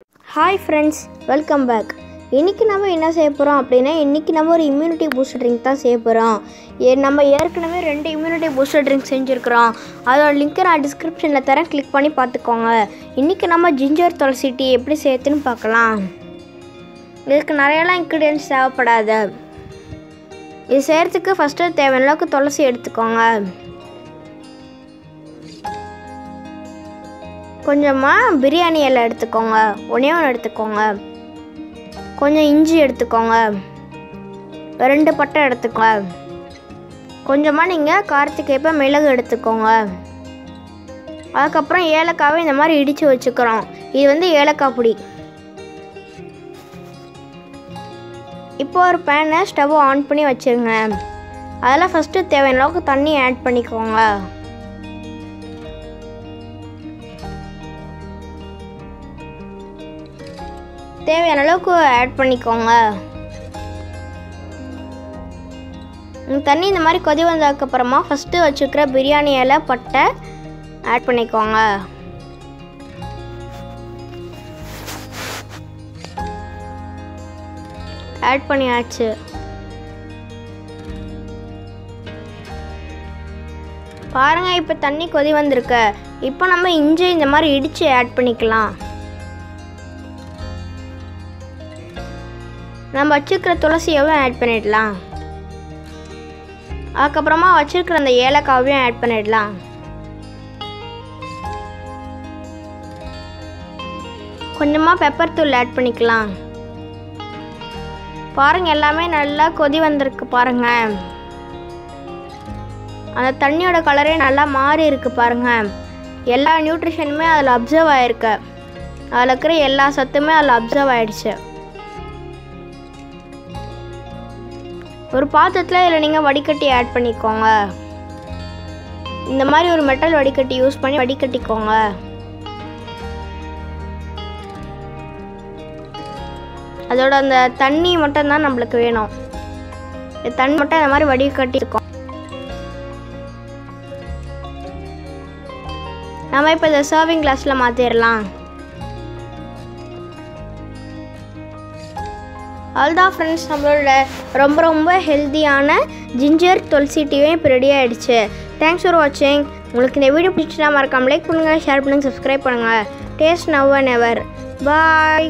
Hi friends, welcome back. இன்னைக்கு நம்ம என்ன செய்ய போறோம் அப்படினா இன்னைக்கு நம்ம ஒரு immunity booster drink தான் செய்ய போறோம். நம்ம ஏற்கனவே 2 immunity booster drink செஞ்சிருக்கோம். அதோட லிங்க் நான் descriptionல தரேன், click பண்ணி பாத்துக்கோங்க. இன்னைக்கு நம்ம ginger tulsi tea எப்படி செய்யணும்னு பார்க்கலாம். இதுக்கு நிறையலாம் ingredients தேவைப்படாது. இது செய்யறதுக்கு ஃபர்ஸ்ட் தேவையான அளவுக்கு துளசி எடுத்துக்கோங்க. கொஞ்சமாக பிரியாணி இலை எடுத்துக்கோங்க, ஒனியன் எடுத்துக்கோங்க, கொஞ்சம் இஞ்சி எடுத்துக்கோங்க, 2 பட்டை எடுத்துக்கோங்க, கொஞ்சமாக நீங்கள் காரத்துக்கு ஏற்ப மிளகு எடுத்துக்கோங்க. அதுக்கப்புறம் ஏலக்காவை இந்த மாதிரி இடித்து வச்சுக்கிறோம். இது ஏலக்காய் பொடி. இப்போ ஒரு பேனை ஸ்டவ் ஆன் பண்ணி வச்சுருங்க. அதில் ஃபஸ்ட்டு தேவையான அளவுக்கு தண்ணி ஆட் பண்ணிக்கோங்க. தேவையான அளவுக்கு ஆட் பண்ணிக்கோங்க. தண்ணி இந்த மாதிரி கொதி வந்ததுக்கப்புறமா ஃபஸ்ட்டு வச்சுக்கிற பிரியாணி இலை பட்டை ஆட் பண்ணிக்கோங்க. ஆட் பண்ணியாச்சு. பாருங்கள், இப்போ தண்ணி கொதி வந்திருக்கு. இப்போ நம்ம இஞ்சி இந்த மாதிரி இடித்து ஆட் பண்ணிக்கலாம். நம்ம வச்சுருக்கிற துளசியவும் ஆட் பண்ணிடலாம். அதுக்கப்புறமா வச்சுருக்கிற அந்த ஏலக்காவையும் ஆட் பண்ணிடலாம். கொஞ்சமாக பெப்பர் தூள் ஆட் பண்ணிக்கலாம். பாருங்கள், எல்லாமே நல்லா கொதி வந்திருக்கு. பாருங்கள், அந்த தண்ணியோட கலரே நல்லா மாறி இருக்கு. பாருங்கள், எல்லா நியூட்ரிஷனுமே அதில் அப்சர்வ் ஆகிருக்கு. அதில் இருக்கிற எல்லா சத்துமே அதில் அப்சர்வ் ஆகிடுச்சு. ஒரு பாத்திரத்தில் இதில் நீங்கள் வடிகட்டி ஆட் பண்ணிக்கோங்க. இந்த மாதிரி ஒரு மெட்டல் வடிகட்டி யூஸ் பண்ணி வடிகட்டிக்கோங்க. அதோட அந்த தண்ணி மட்டும்தான் நம்மளுக்கு வேணும். தண்ணி மட்டும் இந்த மாதிரி வடிகட்டிருக்கோம். நம்ம இப்போ இதை சர்விங் கிளாஸில் மாற்றிடலாம். அவ்வளோதான் ஃப்ரெண்ட்ஸ், நம்மளோட ரொம்ப ஹெல்த்தியான ஜிஞ்சர் துளசி டீயும் இப்போ ரெடி ஆகிடுச்சு. தேங்க்ஸ் ஃபார் வாட்சிங். உங்களுக்கு இந்த வீடியோ பிடிச்சினா மறக்காம லைக் பண்ணுங்கள், ஷேர் பண்ணுங்கள், சப்ஸ்கிரைப் பண்ணுங்கள். Taste now and ever. Bye.